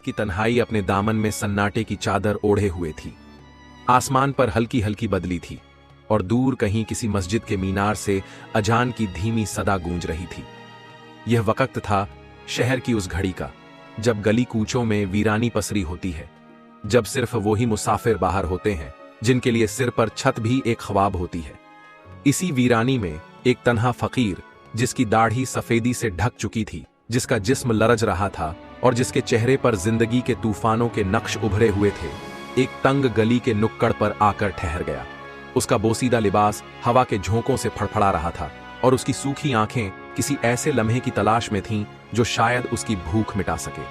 की तन्हाई अपने दामन में सन्नाटे की चादर ओढ़े हुए थी। आसमान पर हल्की हल्की बदली थी और दूर कहीं किसी मस्जिद के मीनार से अजान की धीमी सदा गूंज रही थी। यह वक्त था शहर की उस घड़ी का जब गली कूचों में वीरानी पसरी होती है, जब सिर्फ वो ही मुसाफिर बाहर होते हैं जिनके लिए सिर पर छत भी एक ख्वाब होती है। इसी वीरानी में एक तन्हा फकीर, जिसकी दाढ़ी सफेदी से ढक चुकी थी, जिसका जिस्म लरज रहा था और जिसके चेहरे पर जिंदगी के तूफानों के नक्श उभरे हुए थे, एक तंग गली के नुक्कड़ पर आकर ठहर गया। उसका बोसीदा लिबास हवा के झोंकों से फड़फड़ा रहा था और उसकी सूखी आंखें किसी ऐसे लम्हे की तलाश में थीं जो शायद उसकी भूख मिटा सके।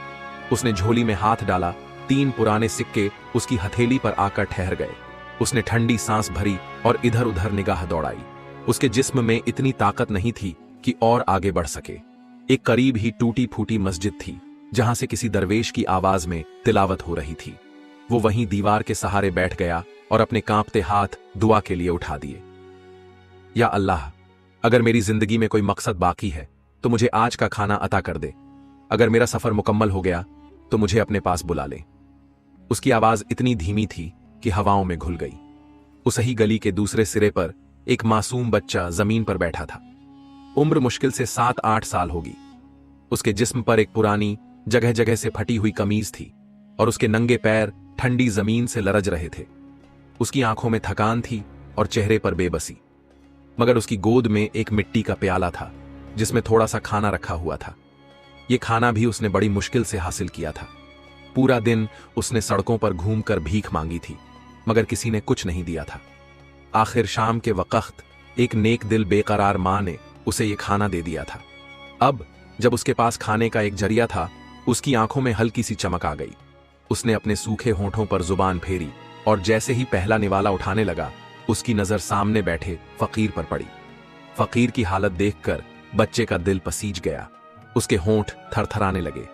उसने झोली में हाथ डाला, 3 पुराने सिक्के उसकी हथेली पर आकर ठहर गए। उसने ठंडी सांस भरी और इधर उधर निगाह दौड़ाई। उसके जिस्म में इतनी ताकत नहीं थी कि और आगे बढ़ सके। एक करीब ही टूटी फूटी मस्जिद थी जहां से किसी दरवेश की आवाज में तिलावत हो रही थी। वो वहीं दीवार के सहारे बैठ गया और अपने कांपते हाथ दुआ के लिए उठा दिए। या अल्लाह, अगर मेरी जिंदगी में कोई मकसद बाकी है तो मुझे आज का खाना अता कर दे। अगर मेरा सफर मुकम्मल हो गया तो मुझे अपने पास बुला ले। उसकी आवाज इतनी धीमी थी कि हवाओं में घुल गई। उस ही गली के दूसरे सिरे पर एक मासूम बच्चा जमीन पर बैठा था। उम्र मुश्किल से 7-8 साल होगी। उसके जिस्म पर एक पुरानी जगह जगह से फटी हुई कमीज थी और उसके नंगे पैर ठंडी जमीन से लरज रहे थे। उसकी आंखों में थकान थी और चेहरे पर बेबसी, मगर उसकी गोद में एक मिट्टी का प्याला था जिसमें थोड़ा सा खाना रखा हुआ था। यह खाना भी उसने बड़ी मुश्किल से हासिल किया था। पूरा दिन उसने सड़कों पर घूमकर भीख मांगी थी, मगर किसी ने कुछ नहीं दिया था। आखिर शाम के वक्त एक नेक दिल बेकरार मां ने उसे यह खाना दे दिया था। अब जब उसके पास खाने का एक जरिया था, उसकी आंखों में हल्की सी चमक आ गई। उसने अपने सूखे होंठों पर जुबान फेरी और जैसे ही पहला निवाला उठाने लगा, उसकी नजर सामने बैठे फकीर पर पड़ी। फकीर की हालत देखकर बच्चे का दिल पसीज गया। उसके होंठ थरथराने लगे।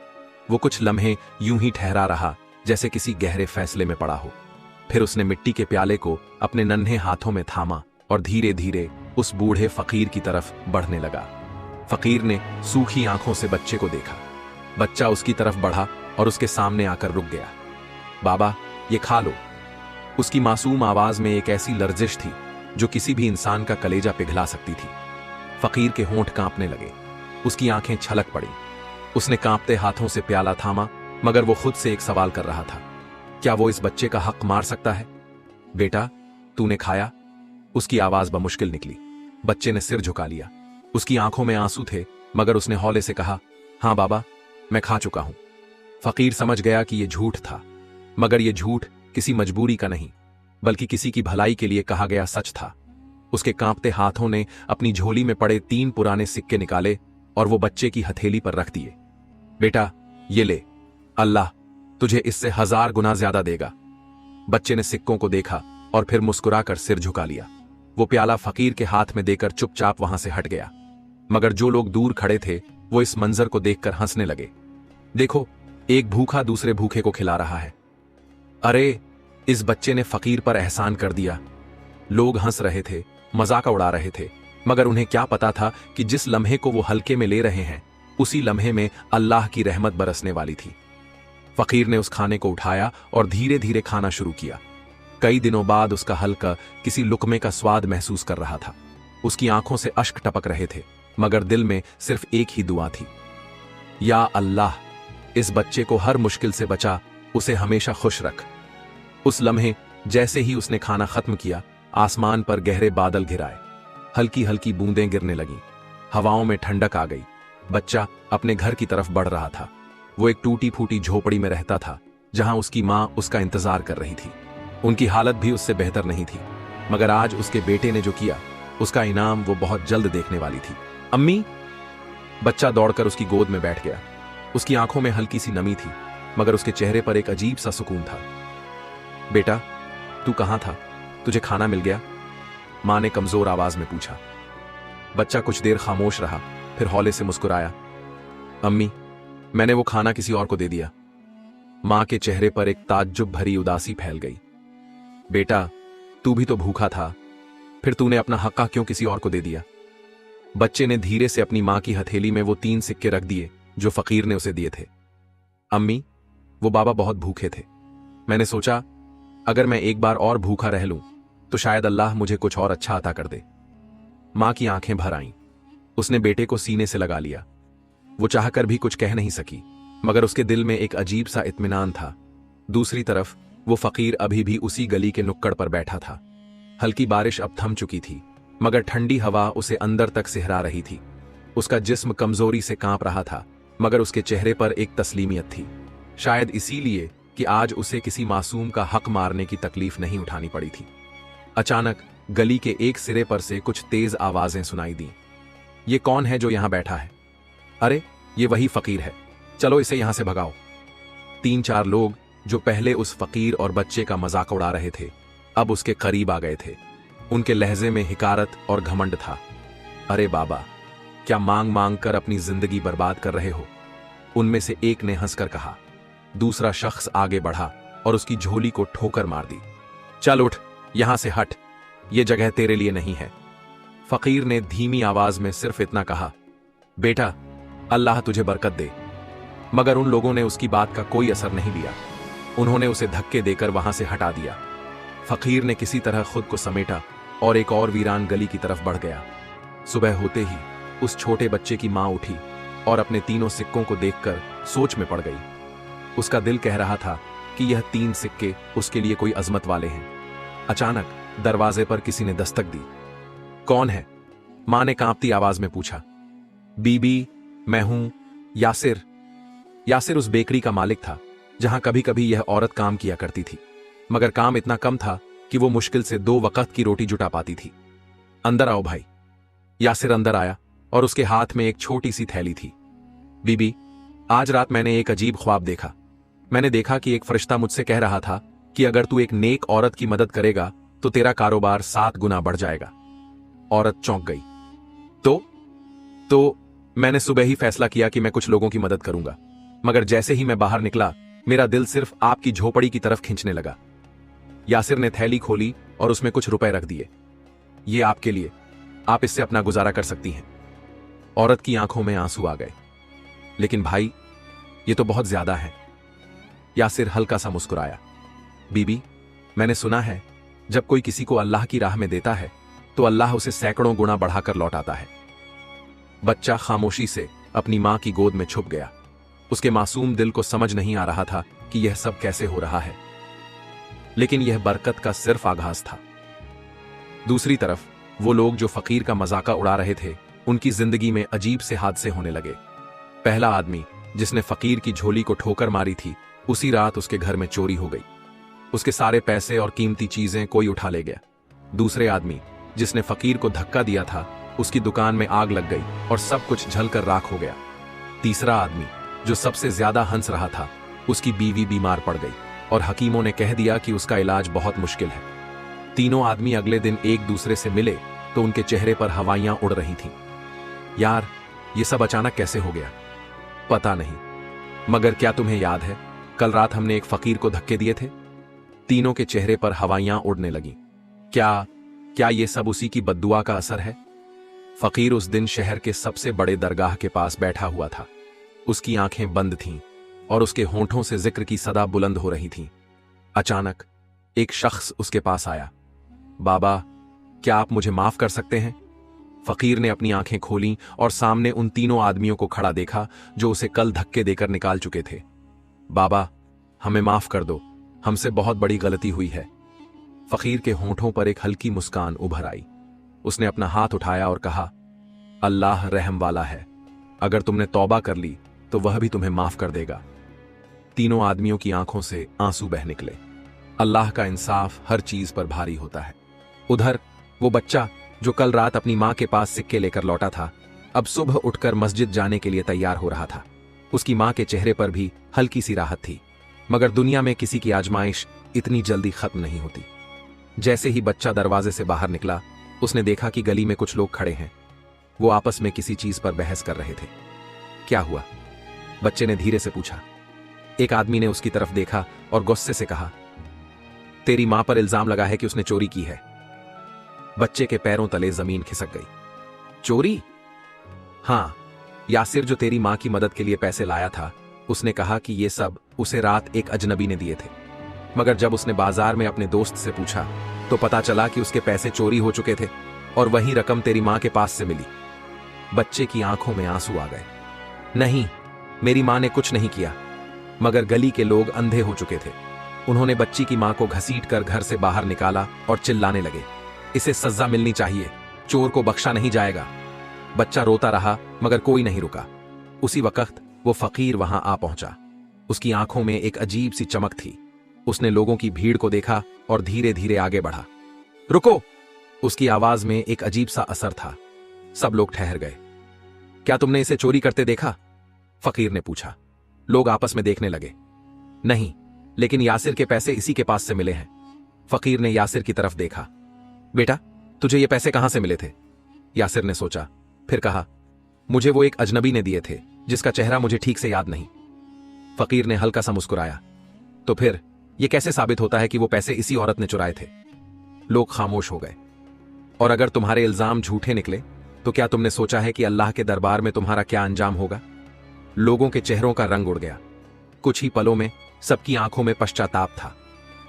वो कुछ लम्हे यूं ही ठहरा रहा जैसे किसी गहरे फैसले में पड़ा हो। फिर उसने मिट्टी के प्याले को अपने नन्हे हाथों में थामा और धीरे धीरे उस बूढ़े फकीर की तरफ बढ़ने लगा। फकीर ने सूखी आंखों से बच्चे को देखा। बच्चा उसकी तरफ बढ़ा और उसके सामने आकर रुक गया। बाबा, ये खा लो। उसकी मासूम आवाज में एक ऐसी लर्जिश थी जो किसी भी इंसान का कलेजा पिघला सकती थी। फकीर के होंठ कांपने लगे, उसकी आंखें छलक पड़ी। उसने कांपते हाथों से प्याला थामा, मगर वो खुद से एक सवाल कर रहा था, क्या वो इस बच्चे का हक मार सकता है? बेटा, तूने खाया? उसकी आवाज बमुश्किल निकली। बच्चे ने सिर झुका लिया। उसकी आंखों में आंसू थे, मगर उसने हौले से कहा, हां बाबा, मैं खा चुका हूं। फकीर समझ गया कि यह झूठ था, मगर यह झूठ किसी मजबूरी का नहीं, बल्कि किसी की भलाई के लिए कहा गया सच था। उसके कांपते हाथों ने अपनी झोली में पड़े 3 पुराने सिक्के निकाले और वो बच्चे की हथेली पर रख दिए। बेटा, ये ले, अल्लाह तुझे इससे 1000 गुना ज्यादा देगा। बच्चे ने सिक्कों को देखा और फिर मुस्कुराकर सिर झुका लिया। वो प्याला फकीर के हाथ में देकर चुपचाप वहां से हट गया। मगर जो लोग दूर खड़े थे वो इस मंजर को देखकर हंसने लगे। देखो, एक भूखा दूसरे भूखे को खिला रहा है। अरे, इस बच्चे ने फकीर पर एहसान कर दिया। लोग हंस रहे थे, मजाक उड़ा रहे थे, मगर उन्हें क्या पता था कि जिस लम्हे को वो हल्के में ले रहे हैं, उसी लम्हे में अल्लाह की रहमत बरसने वाली थी। फकीर ने उस खाने को उठाया और धीरे धीरे खाना शुरू किया। कई दिनों बाद उसका हल्का किसी लुकमे का स्वाद महसूस कर रहा था। उसकी आंखों से अश्क टपक रहे थे, मगर दिल में सिर्फ एक ही दुआ थी, या अल्लाह, इस बच्चे को हर मुश्किल से बचा, उसे हमेशा खुश रख। उस लम्हे जैसे ही उसने खाना खत्म किया, आसमान पर गहरे बादल घिराए। हल्की हल्की बूंदें गिरने लगीं। हवाओं में ठंडक आ गई। बच्चा अपने घर की तरफ बढ़ रहा था। वो एक टूटी फूटी झोपड़ी में रहता था, जहां उसकी मां उसका इंतजार कर रही थी। उनकी हालत भी उससे बेहतर नहीं थी, मगर आज उसके बेटे ने जो किया, उसका इनाम वो बहुत जल्द देखने वाली थी। अम्मी! बच्चा दौड़कर उसकी गोद में बैठ गया। उसकी आंखों में हल्की सी नमी थी, मगर उसके चेहरे पर एक अजीब सा सुकून था। बेटा, तू कहां था? तुझे खाना मिल गया? मां ने कमजोर आवाज में पूछा। बच्चा कुछ देर खामोश रहा, फिर हौले से मुस्कुराया। अम्मी, मैंने वो खाना किसी और को दे दिया। मां के चेहरे पर एक ताज्जुब भरी उदासी फैल गई। बेटा, तू भी तो भूखा था, फिर तूने अपना हक्का क्यों किसी और को दे दिया? बच्चे ने धीरे से अपनी मां की हथेली में वो 3 सिक्के रख दिए जो फकीर ने उसे दिए थे। अम्मी, वो बाबा बहुत भूखे थे। मैंने सोचा अगर मैं एक बार और भूखा रह लूं तो शायद अल्लाह मुझे कुछ और अच्छा अता कर दे। मां की आंखें भर आईं। उसने बेटे को सीने से लगा लिया। वो चाहकर भी कुछ कह नहीं सकी, मगर उसके दिल में एक अजीब सा इत्मीनान था। दूसरी तरफ वो फकीर अभी भी उसी गली के नुक्कड़ पर बैठा था। हल्की बारिश अब थम चुकी थी, मगर ठंडी हवा उसे अंदर तक सिहरा रही थी। उसका जिस्म कमजोरी से कांप रहा था, मगर उसके चेहरे पर एक तस्लीमियत थी। शायद इसीलिए कि आज उसे किसी मासूम का हक मारने की तकलीफ नहीं उठानी पड़ी थी। अचानक गली के एक सिरे पर से कुछ तेज आवाजें सुनाई दी। ये कौन है जो यहां बैठा है? अरे ये वही फकीर है, चलो इसे यहां से भगाओ। 3-4 लोग जो पहले उस फकीर और बच्चे का मजाक उड़ा रहे थे, अब उसके करीब आ गए थे। उनके लहजे में हिकारत और घमंड था। अरे बाबा, क्या मांग मांग कर अपनी जिंदगी बर्बाद कर रहे हो? उनमें से एक ने हंसकर कहा। दूसरा शख्स आगे बढ़ा और उसकी झोली को ठोकर मार दी। चल उठ, यहां से हट, यह जगह तेरे लिए नहीं है। फकीर ने धीमी आवाज में सिर्फ इतना कहा, बेटा अल्लाह तुझे बरकत दे। मगर उन लोगों ने उसकी बात का कोई असर नहीं लिया। उन्होंने उसे धक्के देकर वहां से हटा दिया। फकीर ने किसी तरह खुद को समेटा और एक और वीरान गली की तरफ बढ़ गया। सुबह होते ही उस छोटे बच्चे की मां उठी और अपने तीनों सिक्कों को देखकर सोच में पड़ गई। उसका दिल कह रहा था कि यह 3 सिक्के उसके लिए कोई अजमत वाले हैं। अचानक दरवाजे पर किसी ने दस्तक दी। कौन है? मां ने कांपती आवाज में पूछा। बीबी, मैं हूं यासिर। यासिर उस बेकरी का मालिक था जहां कभी कभी यह औरत काम किया करती थी, मगर काम इतना कम था कि वो मुश्किल से 2 वक्त की रोटी जुटा पाती थी। अंदर आओ भाई। यासिर अंदर आया और उसके हाथ में एक छोटी सी थैली थी। बीबी, आज रात मैंने एक अजीब ख्वाब देखा। मैंने देखा कि एक फरिश्ता मुझसे कह रहा था कि अगर तू एक नेक औरत की मदद करेगा तो तेरा कारोबार 7 गुना बढ़ जाएगा। औरत चौंक गई। तो मैंने सुबह ही फैसला किया कि मैं कुछ लोगों की मदद करूंगा, मगर जैसे ही मैं बाहर निकला मेरा दिल सिर्फ आपकी झोपड़ी की तरफ खींचने लगा। यासिर ने थैली खोली और उसमें कुछ रुपए रख दिए। ये आपके लिए, आप इससे अपना गुजारा कर सकती हैं। औरत की आंखों में आंसू आ गए। लेकिन भाई, ये तो बहुत ज्यादा है। यासिर हल्का सा मुस्कुराया। बीबी, मैंने सुना है जब कोई किसी को अल्लाह की राह में देता है तो अल्लाह उसे सैकड़ों गुना बढ़ाकर लौटाता है। बच्चा खामोशी से अपनी मां की गोद में छुप गया। उसके मासूम दिल को समझ नहीं आ रहा था कि यह सब कैसे हो रहा है, लेकिन यह बरकत का सिर्फ आगाज था। दूसरी तरफ वो लोग जो फकीर का मजाका उड़ा रहे थे, उनकी जिंदगी में अजीब से हादसे होने लगे। पहला आदमी जिसने फकीर की झोली को ठोकर मारी थी, उसी रात उसके घर में चोरी हो गई। उसके सारे पैसे और कीमती चीजें कोई उठा ले गया। दूसरे आदमी जिसने फकीर को धक्का दिया था, उसकी दुकान में आग लग गई और सब कुछ जलकर राख हो गया। तीसरा आदमी जो सबसे ज्यादा हंस रहा था, उसकी बीवी बीमार पड़ गई और हकीमों ने कह दिया कि उसका इलाज बहुत मुश्किल है। तीनों आदमी अगले दिन एक दूसरे से मिले तो उनके चेहरे पर हवाइयां उड़ रही थीं। यार, ये सब अचानक कैसे हो गया? पता नहीं, मगर क्या तुम्हें याद है कल रात हमने एक फकीर को धक्के दिए थे? तीनों के चेहरे पर हवाइयां उड़ने लगीं। क्या ये सब उसी की बद्दुआ का असर है? फकीर उस दिन शहर के सबसे बड़े दरगाह के पास बैठा हुआ था। उसकी आंखें बंद थीं और उसके होंठों से जिक्र की सदा बुलंद हो रही थीं। अचानक एक शख्स उसके पास आया। बाबा, क्या आप मुझे माफ कर सकते हैं? फकीर ने अपनी आंखें खोलीं और सामने उन तीनों आदमियों को खड़ा देखा जो उसे कल धक्के देकर निकाल चुके थे। बाबा, हमें माफ कर दो, हमसे बहुत बड़ी गलती हुई है। फकीर के होंठों पर एक हल्की मुस्कान उभर आई। उसने अपना हाथ उठाया और कहा, अल्लाह रहम वाला है, अगर तुमने तौबा कर ली तो वह भी तुम्हें माफ कर देगा। तीनों आदमियों की आंखों से आंसू बह निकले। अल्लाह का इंसाफ हर चीज पर भारी होता है। उधर वो बच्चा जो कल रात अपनी मां के पास सिक्के लेकर लौटा था, अब सुबह उठकर मस्जिद जाने के लिए तैयार हो रहा था। उसकी मां के चेहरे पर भी हल्की सी राहत थी, मगर दुनिया में किसी की आजमाइश इतनी जल्दी खत्म नहीं होती। जैसे ही बच्चा दरवाजे से बाहर निकला, उसने देखा कि गली में कुछ लोग खड़े हैं। वो आपस में किसी चीज पर बहस कर रहे थे। क्या हुआ? बच्चे ने धीरे से पूछा। एक आदमी ने उसकी तरफ देखा और गुस्से से कहा, तेरी मां पर इल्जाम लगा है कि उसने चोरी की है। बच्चे के पैरों तले जमीन खिसक गई। चोरी? हां, यासिर जो तेरी मां की मदद के लिए पैसे लाया था, उसने कहा कि ये सब उसे रात एक अजनबी ने दिए थे, मगर जब उसने बाजार में अपने दोस्त से पूछा तो पता चला कि उसके पैसे चोरी हो चुके थे और वही रकम तेरी मां के पास से मिली। बच्चे की आंखों में आंसू आ गए। नहीं, मेरी मां ने कुछ नहीं किया, मगर गली के लोग अंधे हो चुके थे। उन्होंने बच्ची की मां को घसीटकर घर से बाहर निकाला और चिल्लाने लगे, इसे सजा मिलनी चाहिए, चोर को बख्शा नहीं जाएगा। बच्चा रोता रहा मगर कोई नहीं रुका। उसी वक्त वो फकीर वहां आ पहुंचा। उसकी आंखों में एक अजीब सी चमक थी। उसने लोगों की भीड़ को देखा और धीरे धीरे आगे बढ़ा। रुको! उसकी आवाज में एक अजीब सा असर था। सब लोग ठहर गए। क्या तुमने इसे चोरी करते देखा? फकीर ने पूछा। लोग आपस में देखने लगे। नहीं, लेकिन यासिर के पैसे इसी के पास से मिले हैं। फकीर ने यासिर की तरफ देखा। बेटा, तुझे ये पैसे कहां से मिले थे? यासिर ने सोचा, फिर कहा, मुझे वो एक अजनबी ने दिए थे जिसका चेहरा मुझे ठीक से याद नहीं। फकीर ने हल्का सा मुस्कुराया। तो फिर यह कैसे साबित होता है कि वो पैसे इसी औरत ने चुराए थे? लोग खामोश हो गए। और अगर तुम्हारे इल्जाम झूठे निकले तो क्या तुमने सोचा है कि अल्लाह के दरबार में तुम्हारा क्या अंजाम होगा? लोगों के चेहरों का रंग उड़ गया। कुछ ही पलों में सबकी आंखों में पश्चाताप था।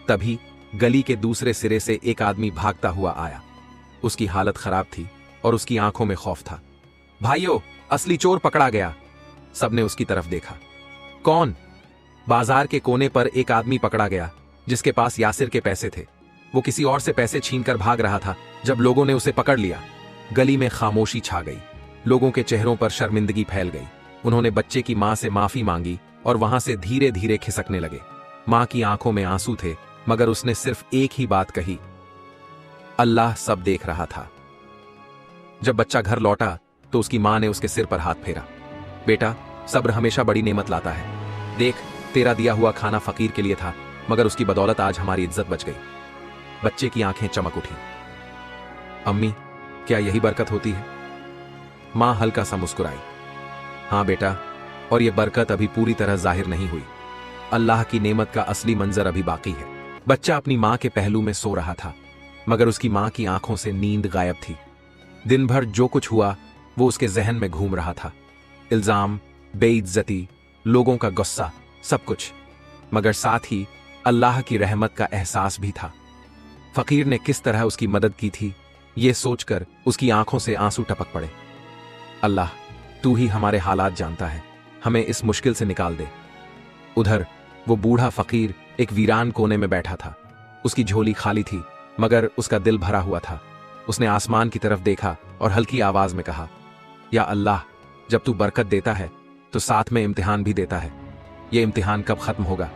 तभी गली के दूसरे सिरे से एक आदमी भागता हुआ आया। उसकी हालत खराब थी और उसकी आंखों में खौफ था। भाइयों, असली चोर पकड़ा गया! सबने उसकी तरफ देखा। कौन? बाजार के कोने पर एक आदमी पकड़ा गया जिसके पास यासिर के पैसे थे। वो किसी और से पैसे छीनकर भाग रहा था जब लोगों ने उसे पकड़ लिया। गली में खामोशी छा गई। लोगों के चेहरों पर शर्मिंदगी फैल गई। उन्होंने बच्चे की मां से माफी मांगी और वहां से धीरे धीरे खिसकने लगे। मां की आंखों में आंसू थे, मगर उसने सिर्फ एक ही बात कही, अल्लाह सब देख रहा था। जब बच्चा घर लौटा तो उसकी मां ने उसके सिर पर हाथ फेरा। बेटा, सब्र हमेशा बड़ी नेमत लाता है। देख, तेरा दिया हुआ खाना फकीर के लिए था, मगर उसकी बदौलत आज हमारी इज्जत बच गई। बच्चे की आंखें चमक उठी। अम्मी, क्या यही बरकत होती है? मां हल्का सा मुस्कुराई। हां बेटा, और यह बरकत अभी पूरी तरह जाहिर नहीं हुई। अल्लाह की नेमत का असली मंजर अभी बाकी है। बच्चा अपनी मां के पहलू में सो रहा था, मगर उसकी मां की आंखों से नींद गायब थी। दिन भर जो कुछ हुआ वो उसके जहन में घूम रहा था। इल्जाम, बेइज्जती, लोगों का गुस्सा, सब कुछ, मगर साथ ही अल्लाह की रहमत का एहसास भी था। फकीर ने किस तरह उसकी मदद की थी, यह सोचकर उसकी आंखों से आंसू टपक पड़े। अल्लाह, तू ही हमारे हालात जानता है, हमें इस मुश्किल से निकाल दे। उधर वो बूढ़ा फकीर एक वीरान कोने में बैठा था। उसकी झोली खाली थी, मगर उसका दिल भरा हुआ था। उसने आसमान की तरफ देखा और हल्की आवाज में कहा, या अल्लाह, जब तू बरकत देता है तो साथ में इम्तिहान भी देता है। यह इम्तिहान कब खत्म होगा?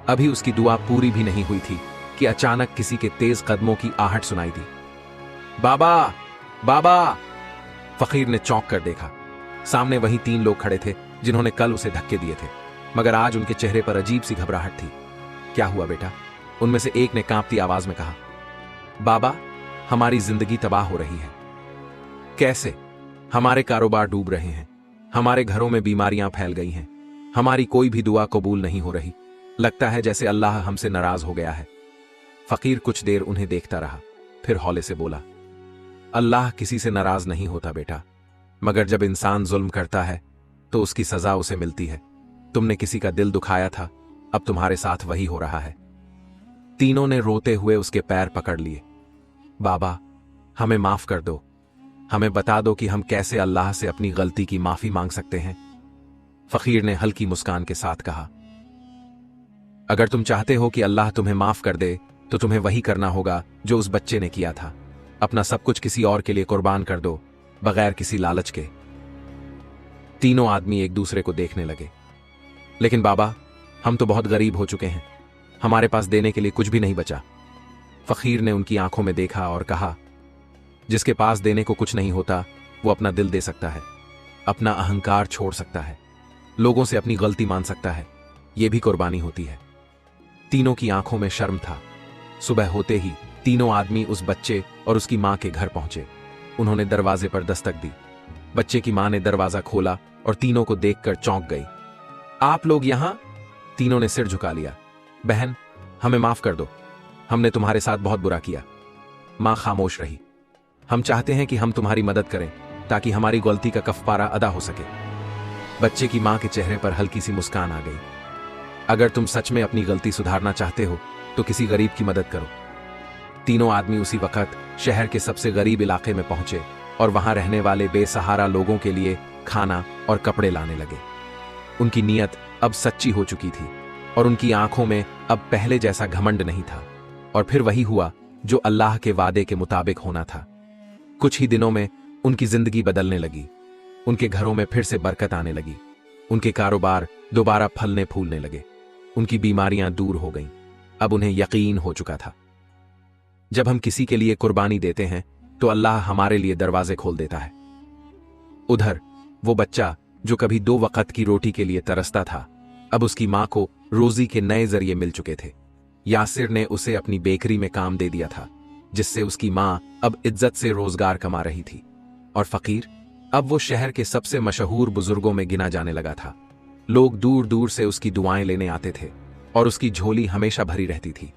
अभी उसकी दुआ पूरी भी नहीं हुई थी कि अचानक किसी के तेज कदमों की आहट सुनाई दी। बाबा, बाबा! फकीर ने चौंक कर देखा। सामने वही 3 लोग खड़े थे जिन्होंने कल उसे धक्के दिए थे, मगर आज उनके चेहरे पर अजीब सी घबराहट थी। क्या हुआ बेटा? उनमें से एक ने कांपती आवाज में कहा, बाबा, हमारी जिंदगी तबाह हो रही है। कैसे? हमारे कारोबार डूब रहे हैं, हमारे घरों में बीमारियां फैल गई हैं, हमारी कोई भी दुआ कबूल नहीं हो रही। लगता है जैसे अल्लाह हमसे नाराज हो गया है। फकीर कुछ देर उन्हें देखता रहा, फिर हौले से बोला, अल्लाह किसी से नाराज नहीं होता बेटा, मगर जब इंसान जुल्म करता है तो उसकी सजा उसे मिलती है। तुमने किसी का दिल दुखाया था, अब तुम्हारे साथ वही हो रहा है। तीनों ने रोते हुए उसके पैर पकड़ लिए। बाबा, हमें माफ कर दो, हमें बता दो कि हम कैसे अल्लाह से अपनी गलती की माफी मांग सकते हैं। फकीर ने हल्की मुस्कान के साथ कहा, अगर तुम चाहते हो कि अल्लाह तुम्हें माफ कर दे तो तुम्हें वही करना होगा जो उस बच्चे ने किया था। अपना सब कुछ किसी और के लिए कुर्बान कर दो, बगैर किसी लालच के। तीनों आदमी एक दूसरे को देखने लगे। लेकिन बाबा, हम तो बहुत गरीब हो चुके हैं, हमारे पास देने के लिए कुछ भी नहीं बचा। फकीर ने उनकी आंखों में देखा और कहा, जिसके पास देने को कुछ नहीं होता वो अपना दिल दे सकता है, अपना अहंकार छोड़ सकता है, लोगों से अपनी गलती मान सकता है। यह भी कुर्बानी होती है। तीनों की आंखों में शर्म था। सुबह होते ही तीनों आदमी उस बच्चे और उसकी मां के घर पहुंचे। उन्होंने दरवाजे पर दस्तक दी। बच्चे की मां ने दरवाजा खोला और तीनों को देखकर चौंक गई। आप लोग यहां? तीनों ने सिर झुका लिया। बहन, हमें माफ कर दो, हमने तुम्हारे साथ बहुत बुरा किया। मां खामोश रही। हम चाहते हैं कि हम तुम्हारी मदद करें ताकि हमारी गलती का कफारा अदा हो सके। बच्चे की मां के चेहरे पर हल्की सी मुस्कान आ गई। अगर तुम सच में अपनी गलती सुधारना चाहते हो तो किसी गरीब की मदद करो। तीनों आदमी उसी वक्त शहर के सबसे गरीब इलाके में पहुंचे और वहां रहने वाले बेसहारा लोगों के लिए खाना और कपड़े लाने लगे। उनकी नीयत अब सच्ची हो चुकी थी और उनकी आंखों में अब पहले जैसा घमंड नहीं था। और फिर वही हुआ जो अल्लाह के वादे के मुताबिक होना था। कुछ ही दिनों में उनकी जिंदगी बदलने लगी। उनके घरों में फिर से बरकत आने लगी। उनके कारोबार दोबारा फलने फूलने लगे। उनकी बीमारियां दूर हो गईं। अब उन्हें यकीन हो चुका था, जब हम किसी के लिए कुर्बानी देते हैं तो अल्लाह हमारे लिए दरवाजे खोल देता है। उधर वो बच्चा जो कभी 2 वक्त की रोटी के लिए तरसता था, अब उसकी मां को रोजी के नए जरिए मिल चुके थे। यासिर ने उसे अपनी बेकरी में काम दे दिया था, जिससे उसकी मां अब इज्जत से रोजगार कमा रही थी। और फकीर अब वो शहर के सबसे मशहूर बुजुर्गों में गिना जाने लगा था। लोग दूर दूर से उसकी दुआएं लेने आते थे और उसकी झोली हमेशा भरी रहती थी।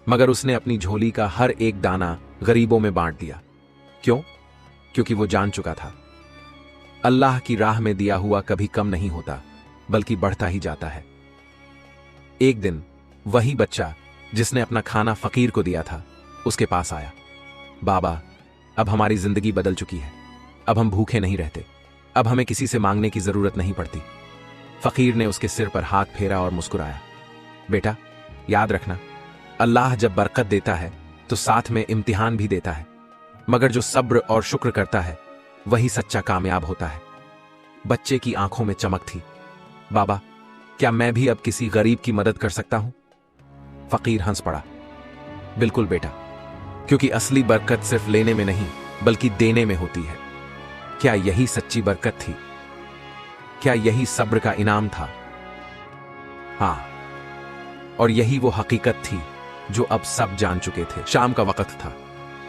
मगर उसने अपनी झोली का हर एक दाना गरीबों में बांट दिया। क्यों? क्योंकि वो जान चुका था अल्लाह की राह में दिया हुआ कभी कम नहीं होता, बल्कि बढ़ता ही जाता है। एक दिन वही बच्चा जिसने अपना खाना फकीर को दिया था उसके पास आया। बाबा, अब हमारी जिंदगी बदल चुकी है। अब हम भूखे नहीं रहते। अब हमें किसी से मांगने की जरूरत नहीं पड़ती। फकीर ने उसके सिर पर हाथ फेरा और मुस्कुराया। बेटा, याद रखना, अल्लाह जब बरकत देता है तो साथ में इम्तिहान भी देता है, मगर जो सब्र और शुक्र करता है वही सच्चा कामयाब होता है। बच्चे की आंखों में चमक थी। बाबा, क्या मैं भी अब किसी गरीब की मदद कर सकता हूं? फकीर हंस पड़ा। बिल्कुल बेटा, क्योंकि असली बरकत सिर्फ लेने में नहीं बल्कि देने में होती है। क्या यही सच्ची बरकत थी? क्या यही सब्र का इनाम था? हां, और यही वो हकीकत थी जो अब सब जान चुके थे। शाम का वक्त था।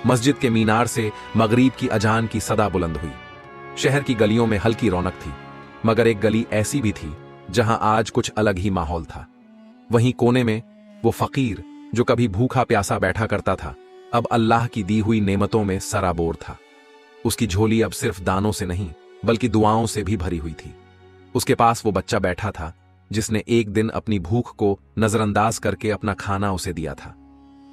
मस्जिद के मीनार से मगरिब की अजान की सदा बुलंद हुई। शहर की गलियों में हल्की रौनक थी, मगर एक गली ऐसी भी थी जहां आज कुछ अलग ही माहौल था। वहीं कोने में वो फकीर जो कभी भूखा प्यासा बैठा करता था, अब अल्लाह की दी हुई नेमतों में सराबोर था। उसकी झोली अब सिर्फ दानों से नहीं बल्कि दुआओं से भी भरी हुई थी। उसके पास वो बच्चा बैठा था जिसने एक दिन अपनी भूख को नजरअंदाज करके अपना खाना उसे दिया था।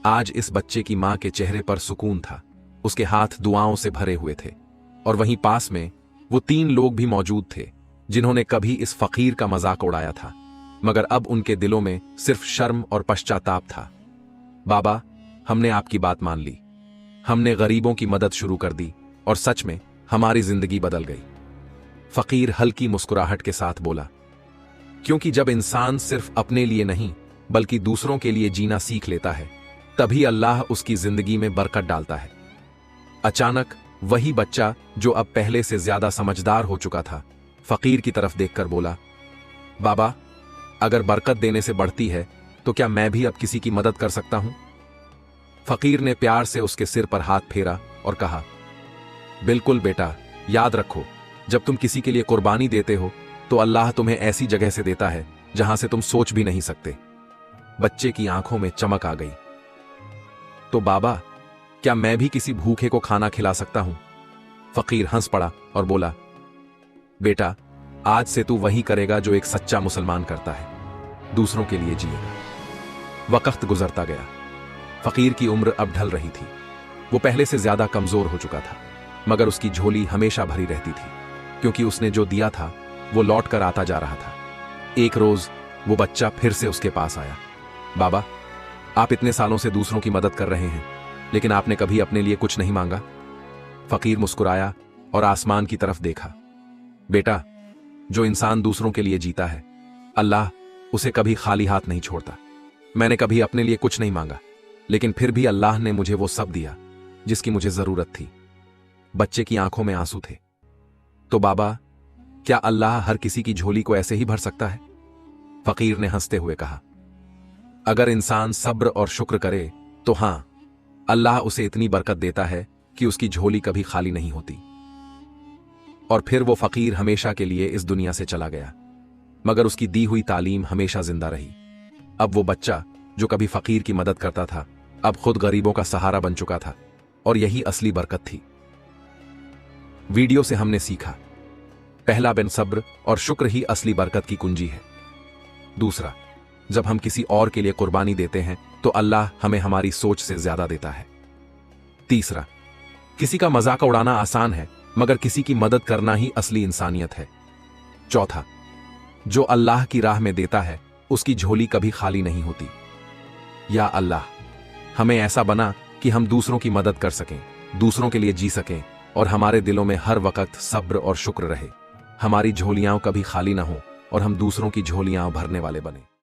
आज इस बच्चे की मां के चेहरे पर सुकून था। उसके हाथ दुआओं से भरे हुए थे। और वहीं पास में वो 3 लोग भी मौजूद थे जिन्होंने कभी इस फकीर का मजाक उड़ाया था, मगर अब उनके दिलों में सिर्फ शर्म और पश्चाताप था। बाबा, हमने आपकी बात मान ली। हमने गरीबों की मदद शुरू कर दी और सच में हमारी जिंदगी बदल गई। फकीर हल्की मुस्कुराहट के साथ बोला, क्योंकि जब इंसान सिर्फ अपने लिए नहीं बल्कि दूसरों के लिए जीना सीख लेता है, तभी अल्लाह उसकी जिंदगी में बरकत डालता है। अचानक वही बच्चा जो अब पहले से ज्यादा समझदार हो चुका था, फकीर की तरफ देखकर बोला, बाबा, अगर बरकत देने से बढ़ती है तो क्या मैं भी अब किसी की मदद कर सकता हूं? फकीर ने प्यार से उसके सिर पर हाथ फेरा और कहा, बिल्कुल बेटा, याद रखो, जब तुम किसी के लिए कुर्बानी देते हो तो अल्लाह तुम्हें ऐसी जगह से देता है जहां से तुम सोच भी नहीं सकते। बच्चे की आंखों में चमक आ गई। तो बाबा, क्या मैं भी किसी भूखे को खाना खिला सकता हूं? फकीर हंस पड़ा और बोला, बेटा, आज से तू वही करेगा जो एक सच्चा मुसलमान करता है, दूसरों के लिए जिएगा। वक्त गुजरता गया। फकीर की उम्र अब ढल रही थी। वो पहले से ज्यादा कमजोर हो चुका था, मगर उसकी झोली हमेशा भरी रहती थी, क्योंकि उसने जो दिया था वो लौट कर आता जा रहा था। एक रोज वो बच्चा फिर से उसके पास आया। बाबा, आप इतने सालों से दूसरों की मदद कर रहे हैं, लेकिन आपने कभी अपने लिए कुछ नहीं मांगा। फकीर मुस्कुराया और आसमान की तरफ देखा। बेटा, जो इंसान दूसरों के लिए जीता है, अल्लाह उसे कभी खाली हाथ नहीं छोड़ता। मैंने कभी अपने लिए कुछ नहीं मांगा, लेकिन फिर भी अल्लाह ने मुझे वो सब दिया जिसकी मुझे जरूरत थी। बच्चे की आंखों में आंसू थे। तो बाबा, क्या अल्लाह हर किसी की झोली को ऐसे ही भर सकता है? फकीर ने हंसते हुए कहा, अगर इंसान सब्र और शुक्र करे तो हां, अल्लाह उसे इतनी बरकत देता है कि उसकी झोली कभी खाली नहीं होती। और फिर वो फकीर हमेशा के लिए इस दुनिया से चला गया, मगर उसकी दी हुई तालीम हमेशा जिंदा रही। अब वो बच्चा जो कभी फकीर की मदद करता था, अब खुद गरीबों का सहारा बन चुका था, और यही असली बरकत थी। वीडियो से हमने सीखा, पहला बिन सब्र और शुक्र ही असली बरकत की कुंजी है। दूसरा, जब हम किसी और के लिए कुर्बानी देते हैं तो अल्लाह हमें हमारी सोच से ज्यादा देता है। तीसरा, किसी का मजाक उड़ाना आसान है, मगर किसी की मदद करना ही असली इंसानियत है। चौथा, जो अल्लाह की राह में देता है उसकी झोली कभी खाली नहीं होती। या अल्लाह, हमें ऐसा बना कि हम दूसरों की मदद कर सकें, दूसरों के लिए जी सकें और हमारे दिलों में हर वक्त सब्र और शुक्र रहे। हमारी झोलियां कभी खाली ना हो और हम दूसरों की झोलियां भरने वाले बने।